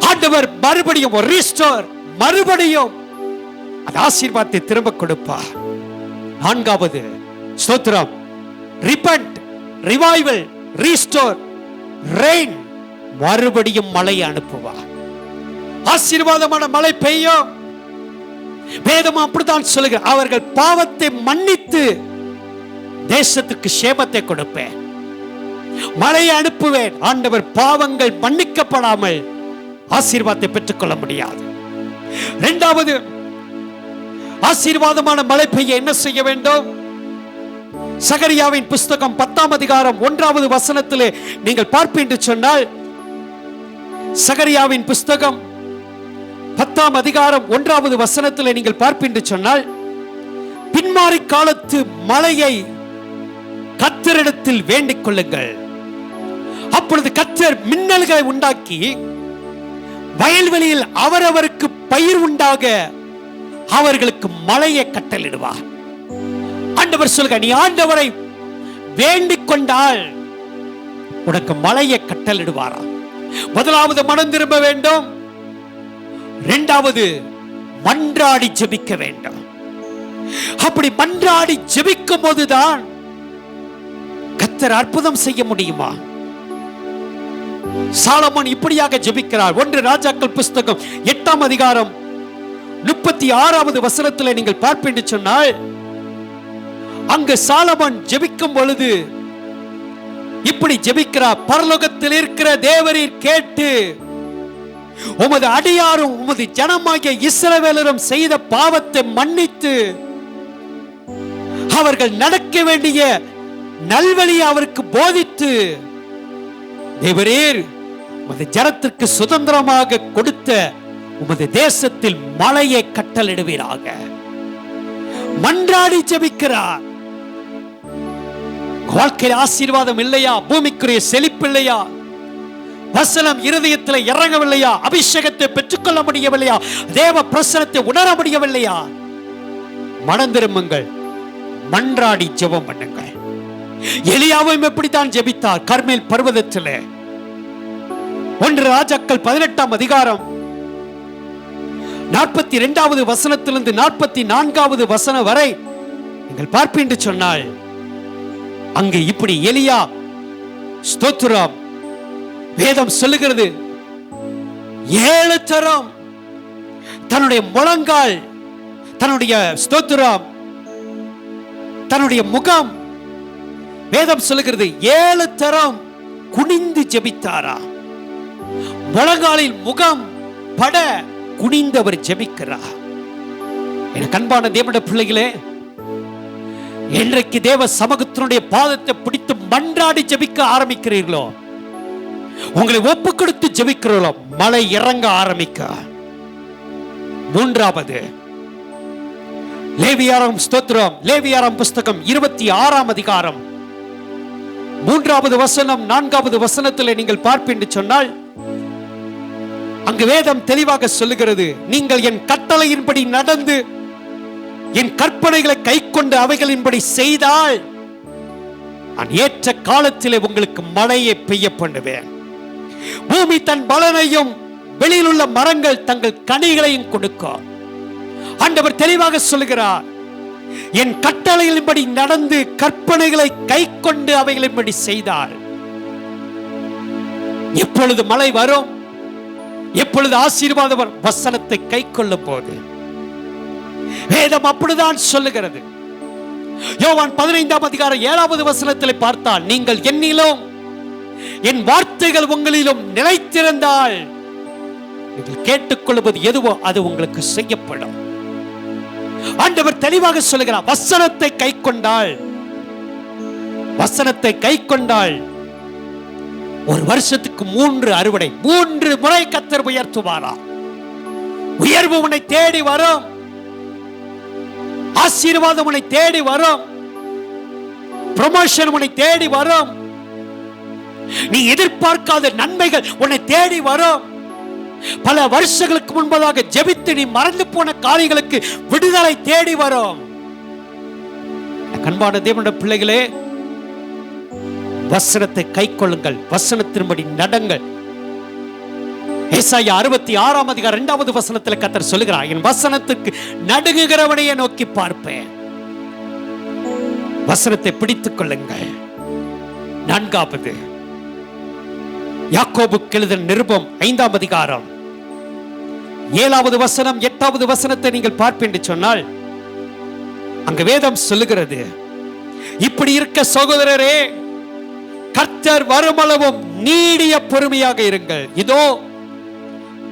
ஆண்டவர் மறுபடியும் ஒரு ரீஸ்டோர், மறுபடியும் அந்த ஆசீர்வாதத்தை திரும்ப கொடுப்பார். 4வது ஸ்தோத்திரம், ரிபென்ட், ரிவைவல், ரீஸ்டோர், ரெயின். மறுபடியும் மழை அனுப்புவார், ஆசீர்வாதமான மழை பெய்யும். வேதம் அப்படித்தான் சொல்லுகிறார், அவர்கள் பாவத்தை மன்னித்து தேசத்துக்கு சேமத்தை கொடுப்பேன், மழையை அனுப்புவேன். ஆண்டவர் பாவங்கள் மன்னிக்கப்படாமல் ஆசீர்வாதத்தை பெற்றுக்கொள்ள முடியாது. 2வது ஆசீர்வாதமான மழை பெய்ய என்ன செய்ய வேண்டும்? சகரியாவின் புஸ்தகம் 10ஆம் அதிகாரம் 1வது வசனத்திலே நீங்கள் பார்ப்பீங்க சொன்னால், சகரியாவின் புஸ்தகம் 10ஆம் அதிகாரம் 1வது வசனத்திலே நீங்கள் பார்ப்பீங்க சொன்னால், பின்மாறி காலத்து மழையை கர்த்தரிடத்தில் வேண்டிக் கொள்ளுங்கள், அப்பொழுது கர்த்தர் மின்னல்களை உண்டாக்கி வயல்வெளியில் அவரவருக்கு பயிர் உண்டாக அவர்களுக்கு மழையை கட்டளிடுவார். ஆண்டவர் சொல்லுங்க, நீ ஆண்டவரை வேண்டிக் கொண்டால் உனக்கு மழையை கட்டளிடுவாரா? முதலாவது மனம் திரும்ப வேண்டும், 2வது மன்றாடி ஜெபிக்க வேண்டும். அப்படி மன்றாடி ஜெபிக்கும் போதுதான் கர்த்தர் அற்புதம் செய்ய முடியுமா? சாலமோன் இப்படியாக ஜெபிக்கிறார். 1 ராஜாக்கள் புஸ்தகம் 8ஆம் அதிகாரம் 36வது வசனத்தில் நீங்கள் பார்ப்பீங்க சொன்னால், அங்கு சாலமோன் ஜெபிக்கும் பொழுது இப்படி ஜெபிக்கிறார், பரலோகத்தில் இருக்கிற தேவரீர் கேட்டு உமது அடியாரும் உமது ஜனமாகிய இஸ்ரவேலரும் செய்த பாவத்தை மன்னித்து அவர்கள் நடக்க வேண்டிய நல்வழியை அவருக்கு போதித்து தேவரீர் உமது ஜனத்திற்கு சுதந்திரமாக கொடுத்த உமது தேசத்தில் மழையை கட்டளிடுவீராக. மன்றாடி ஜெபிக்கிறார். வாழ்க்கையில் ஆசீர்வாதம் இல்லையா? பூமிக்குரிய செழிப்பு இல்லையா? வசனம் இருதயத்தில் இறங்கவில்லையா? அபிஷேகத்தை பெற்றுக்கொள்ள முடியவில்லையா? தேவ பிரசனத்தை உணர முடியவில்லையா? மனம் திரும்புங்கள், மன்றாடி ஜெபம் பண்ணுங்கள். எலியாவும் எப்படித்தான் ஜெபித்தார் கர்மேல் பர்வதத்திலே. 1 ராஜாக்கள் 18ஆம் அதிகாரம் 42வது வசனத்திலிருந்து 44வது வசனம் வரை நீங்கள் பார்ப்பீங்க என்று சொன்னால், அங்கு இப்படி எலியா ஸ்தோத்திரம், வேதம் சொல்லுகிறது 7 தரம் தன்னுடைய முழங்கால், தன்னுடைய ஸ்தோத்திரம், தன்னுடைய முகம், வேதம் சொல்லுகிறது 7 தரம் குனிந்து ஜெபித்தாரா. முழங்காலில் முகம் பட குனிந்தவர் ஜெபிக்கிறார். எனக்கு அன்பான தேவனுடைய பிள்ளைகளே, என்றைக்கு தேவ சமூகத்தினுடைய பாதத்தை பிடித்து மன்றாடி ஜெபிக்க ஆரம்பிக்கிறீர்களோ, உங்களை ஒப்பு கொடுத்து ஜெபிக்கிறீர்களோ, மழை இறங்க ஆரம்பிக்க. 3வது லேவியாரம் ஸ்தோத்திரம், லேவியாரம் புஸ்தகம் 26ஆம் அதிகாரம் 3வது வசனம் 4வது வசனத்தில் நீங்கள் பார்ப்பீங்க சொன்னால், அங்கு வேதம் தெளிவாக சொல்லுகிறது, நீங்கள் என் கட்டளையின்படி நடந்து என் கற்பனைகளை கை கொண்டு அவைகளின்படி செய்தால் நான் ஏற்ற காலத்திலே உங்களுக்கு மழையை பெய்ய பண்ணுவேன். பூமி தன் பலனையும் வெளியில் உள்ள மரங்கள் தங்கள் கனிகளையும் கொடுக்கும். ஆண்டவர் தெளிவாக சொல்லுகிறார், என் கட்டளையின்படி நடந்து கற்பனைகளை கை கொண்டு அவைகளின்படி செய்தால் எப்பொழுது மழை வரும், எப்பொழுது ஆசீர்வாதம் வரும்? வசனத்தை கை கொள்ளும் போது. வேதம் அப்படிதான் சொல்லுகிறது. யோவான் 15ஆம் அதிகாரம் 7வது வசனத்தில் பார்த்தால், நீங்கள் என்னிலும் என் வார்த்தைகள் உங்களிலும் நிலைத்திருந்தால் நீங்கள் கேட்டுக்கொள்வது எதுவோ அது உங்களுக்கு செய்யப்படும். ஆண்டவர் தெளிவாக சொல்லுகிறார், வசனத்தை கை கொண்டால், வசனத்தை கை கொண்டால் ஒரு வருஷத்துக்கு 3 அறுவடை, 3 முறை கர்த்தர் உயர்த்துவாரா. உயர்வு உன்னை தேடி வரும், ஆசீர்வாதம் உன்னை தேடி வரும், ப்ரமோஷன் உன்னை தேடி வரும், நீ எதிர்பார்க்காத நன்மைகள் உன்னை தேடி வரும். பல வருஷங்களுக்கு முன்பதாக ஜெபித்து நீ மறந்து போன காரியங்களுக்கு விடுதலை தேடி வரும். அன்பான தேவனுடைய பிள்ளைகளே, வசனத்தை கை கொள்ளுங்கள், வசனத்தின்படி நடங்கள். ஏசாயா 66ஆம் அதிகாரம் 2வது வசனத்தில் கர்த்தர் சொல்லுகிறார், என் வசனத்துக்கு நடுங்குகிறவனையே நோக்கி பார்ப்பேன். வசனத்தை பிடித்துக் கொள்ளுங்கள். 4வது யாக்கோபுக்கு எழுதின நிருபம் 5ஆம் அதிகாரம் 7வது வசனம் 8வது வசனத்தை நீங்கள் பார்ப்பீங்க சொன்னால், அங்கு வேதம் சொல்லுகிறது, இப்படி இருக்க சகோதரரே, கர்த்தர் வருமளவும் நீடிய பொறுமையாக இருங்கள். இதோ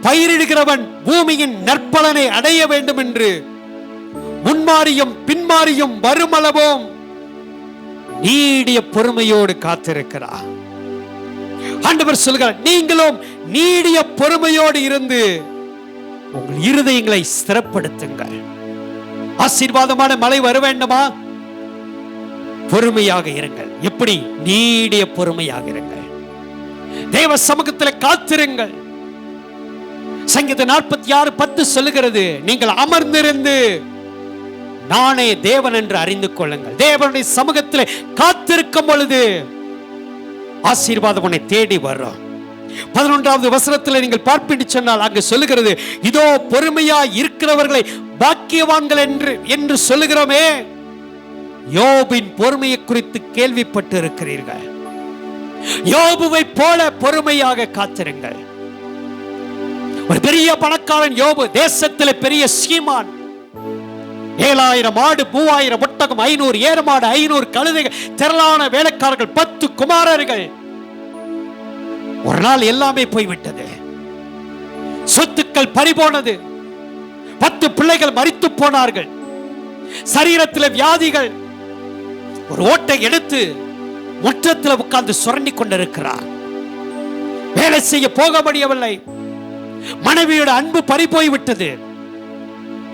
பயிரிடுகிறவன் பூமியின் நற்பலனை அடைய வேண்டும் என்று முன்மாறியும் பின்மாறியும் வருமளவும் நீடிய பொறுமையோடு காத்திருக்கிறார். ஆண்டவர் சொல்கிறார், நீங்களும் நீடிய பொறுமையோடு இருந்து உங்கள் இருதயங்களை ஸ்திரப்படுத்துங்கள். ஆசீர்வாதமான மழை வர வேண்டுமா? பொறுமையாக இருங்கள். எப்படி? நீடிய பொறுமையாக இருங்கள். தேவ சமூகத்தில் காத்திருங்கள். சங்கீதம் 46:10 சொல்லுகிறது, நீங்கள் அமர்ந்திருந்து நானே தேவன் என்று அறிந்து கொள்ளுங்கள். தேவனுடைய சமூகத்தில் காத்திருக்கும் பொழுது ஆசீர்வாதம் உன்னை தேடி வரும். 11வது வசனத்தில் நீங்கள் பார்ப்பீங்க சொன்னால், அங்கு சொல்லுகிறது, இதோ பொறுமையா இருக்கிறவர்களை பாக்கியவான்கள் என்று சொல்லுகிறோமே. யோபின் பொறுமையை குறித்து கேள்விப்பட்டு இருக்கிறீர்கள். யோபுவை போல பொறுமையாக காத்திருங்கள். ஒரு பெரிய பணக்காரன் யோபு, தேசத்தில் பெரிய சீமான், 7000 ஆடு, 3000 ஒட்டகம், 500 ஏறுமாடு, 500 கழுதைகள், திரளான வேலைக்காரர்கள், 10 குமாரர்கள். ஒரு நாள் எல்லாமே போய்விட்டது. சொத்துக்கள் பறிபோனது. 10 பிள்ளைகள் மரித்து போனார்கள். சரீரத்தில் வியாதிகள். ஒரு ஓட்டை எடுத்து முற்றத்தில் உட்கார்ந்து சுரண்டி கொண்டிருக்கிறார். வேலை செய்ய போக முடியவில்லை. மனைவியோட அன்பு பறி போய்விட்டது.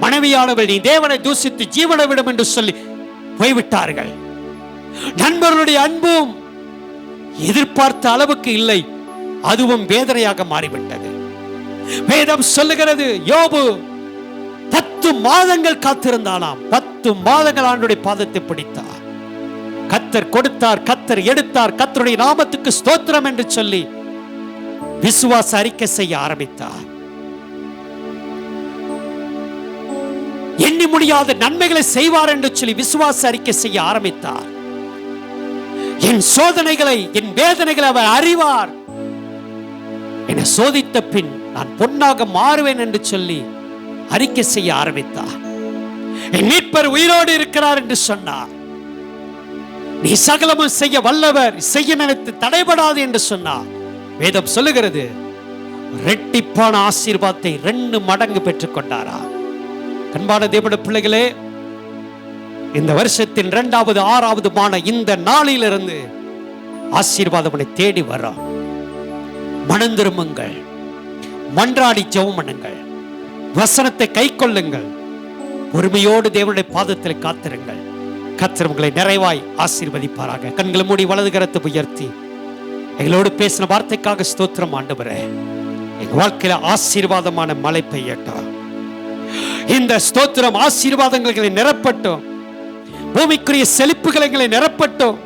மனைவியானவள், நீ தேவனை தூசித்து ஜீவனை விடும் என்று சொல்லி போய்விட்டார்கள். நண்பர்களுடைய அன்பும் எதிர்பார்த்த அளவுக்கு இல்லை. அதுவும் வேதனையாக மாறிவிட்டது. வேதம் சொல்லுகிறது, யோபு 10 மாதங்கள் காத்திருந்தானாம். 10 மாதங்கள் ஆண்டவருடைய பாதத்தை பிடித்தார். கர்த்தர் கொடுத்தார், கர்த்தர் எடுத்தார், கர்த்தருடைய நாமத்துக்கு ஸ்தோத்திரம் என்று சொல்லி விசுவாச அறிக்கை செய்ய ஆரம்பித்தார். எண்ணி முடியாத நன்மைகளை செய்வார் என்று சொல்லி விசுவாச அறிக்கை செய்ய ஆரம்பித்தார். என் சோதனைகளை, என் வேதனைகளை அவர் அறிவார். என்னை சோதித்த பின் நான் பொன்னாக மாறுவேன் என்று சொல்லி அறிக்கை செய்ய ஆரம்பித்தார். என் மீட்பர் உயிரோடு இருக்கிறார் என்று சொன்னார். நீ சகலமும் செய்ய வல்லவர், செய்ய நினைத்து தடைபடாது என்று சொன்னார். வேதம் சொல்லுகிறது, இரட்டிப்பான ஆசீர்வாதத்தை 2 மடங்கு பெற்றுக் கொண்டாரா. அன்பான தேவனுடைய பிள்ளைகளே, இந்த வருஷத்தின் 2வது 6வது மான இந்த நாளிலிருந்து ஆசீர்வாதம் உன்னை தேடி வரும். மனம் திரும்புங்கள், மன்றாடி ஜெபம் பண்ணுங்கள், வசனத்தை கை கொள்ளுங்கள், பொறுமையோடு தேவனுடைய பாதத்தில் காத்திருங்கள். கர்த்தர் உங்களை நிறைவாய் ஆசீர்வதிப்பாராக. கண்களை மூடி வலது கரத்தை உயர்த்தி எங்களோடு பேசின வார்த்தைக்காக ஸ்தோத்திரம் ஆண்டவரே. எங்க வாழ்க்கையில ஆசீர்வாதமான மழை பெய்யட்டும். இந்த ஸ்தோத்திரம் ஆசீர்வாதங்களை நிரப்பட்டும். பூமிக்குரிய செழிப்புகளை நிரப்பட்டும்.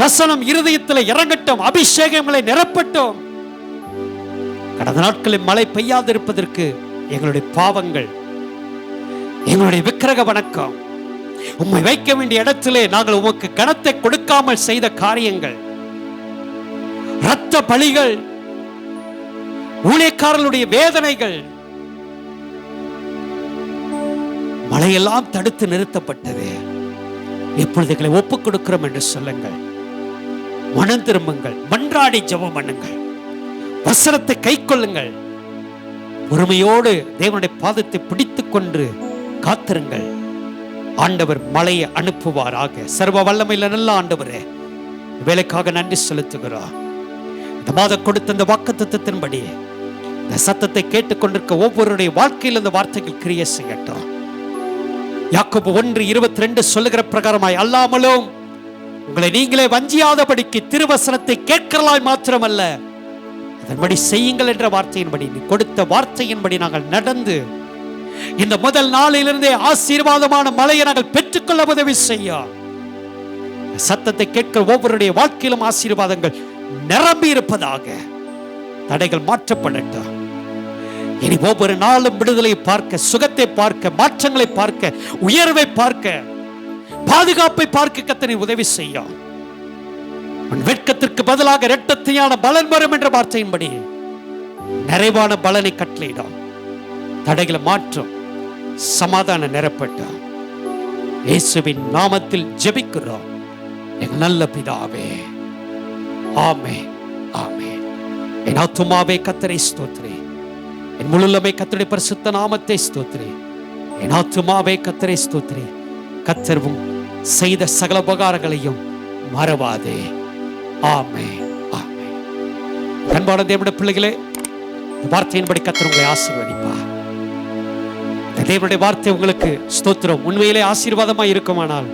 வசனம் இருதயத்தில் இறங்கட்டும். அபிஷேகங்களை நிரப்பட்டும். கடந்த நாட்களில் மழை பெய்யாதிருப்பதற்கு எங்களுடைய பாவங்கள், எங்களுடைய விக்கிரக வணக்கம், உம்மை வைக்க வேண்டிய இடத்திலே நாங்கள் உமக்கு கனத்தை கொடுக்காமல் செய்த காரியங்கள், இரத்த பலிகள், ஊழியக்காரர்களுடைய வேதனைகள், மழையெல்லாம் தடுத்து நிறுத்தப்பட்டது. இப்பொழுது எங்களை ஒப்புக் கொடுக்கிறோம் என்று சொல்லுங்கள். மனம் திரும்புங்கள், மன்றாடி ஜெபம் பண்ணுங்கள், வசனத்தை கை கொள்ளுங்கள், பொறுமையோடு தேவனுடைய பாதத்தை பிடித்துக் கொண்டு காத்திருங்கள். ஆண்டவர் மழையை அனுப்புவாராக. சர்வ வல்லமையில நல்ல ஆண்டவரே, வேலைக்காக நன்றி செலுத்துகிறோம். இந்த மாதம் கொடுத்த இந்த வாக்குத்தத்தத்தின்படி இந்த சத்தத்தை கேட்டுக்கொண்டிருக்க ஒவ்வொருடைய வாழ்க்கையில் இந்த வார்த்தைகள் கிரியை செய்யட்டும். யாக்கோபு 1:22 சொல்லுகிற பிரகாரமாய் அல்லாமலும் உங்களை நீங்களே வஞ்சியாதபடிக்கு திருவசனத்தை கேட்கிறலாய் மாத்திரமல்ல, அதன்படி செய்யுங்கள் என்ற வார்த்தையின்படி, நீ கொடுத்த வார்த்தையின்படி நாங்கள் நடந்து இந்த முதல் நாளிலிருந்தே ஆசீர்வாதமான மழையை நாங்கள் பெற்றுக்கொள்ள உதவி செய்ய. சத்தத்தை கேட்கிற ஒவ்வொருடைய வாழ்க்கையிலும் ஆசீர்வாதங்கள் நிரம்பி இருப்பதாக. தடைகள் மாற்றப்படட்டும். இனி ஒவ்வொரு நாளும் விடுதலை பார்க்க, சுகத்தை பார்க்க, மாற்றங்களை பார்க்க, உயர்வை பார்க்க, பாதுகாப்பை பார்க்க கர்த்தர் உதவி செய்யும். உன் வெட்கத்திற்கு பதிலாக இரட்டத்தையான பலன் வரும் என்ற வார்த்தையின்படி நிறைவான பலனை கட்டளையிடும். தடைகளை மாற்றும், சமாதானம் நிரப்பட்டும். இயேசுவின் நாமத்தில் ஜெபிக்கிறோம் எங்கள் நல்ல பிதாவே. ஆமென், ஆமென். என் ஆத்துமாவே கர்த்தரை ஸ்தோத்திரி, என் முழுமே கர்த்தருடைய பரிசுத்த நாமத்தை ஸ்தோத்திரி. என் ஆத்துமாவே கர்த்தரை ஸ்தோத்திரி. கர்த்தரும் செய்த சகல உபகாரங்களையும் மறவாதே. ஆமென், ஆமென். அன்பான தேவனுடைய பிள்ளைகளே, வார்த்தையின்படி கர்த்தர் உங்களை ஆசீர்வதிப்பார். தேவனுடைய வார்த்தை உங்களுக்கு ஸ்தோத்திரம் உண்மையிலே ஆசீர்வாதமாக இருக்குமானால்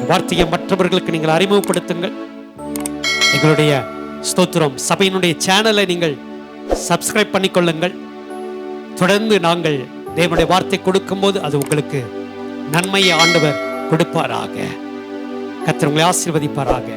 வார்த்தையை மற்றவர்களுக்கு நீங்கள் அறிமுகப்படுத்துங்கள். எங்களுடைய ஸ்தோத்திரம் சபையினுடைய சேனலை நீங்கள் சப்ஸ்கிரைப் பண்ணிக்கொள்ளுங்கள். தொடர்ந்து நாங்கள் தேவனுடைய வார்த்தை கொடுக்கும்போது அது உங்களுக்கு நன்மையை ஆண்டவர் கொடுப்பாராக. கர்த்தர் உங்களை ஆசீர்வதிப்பாராக.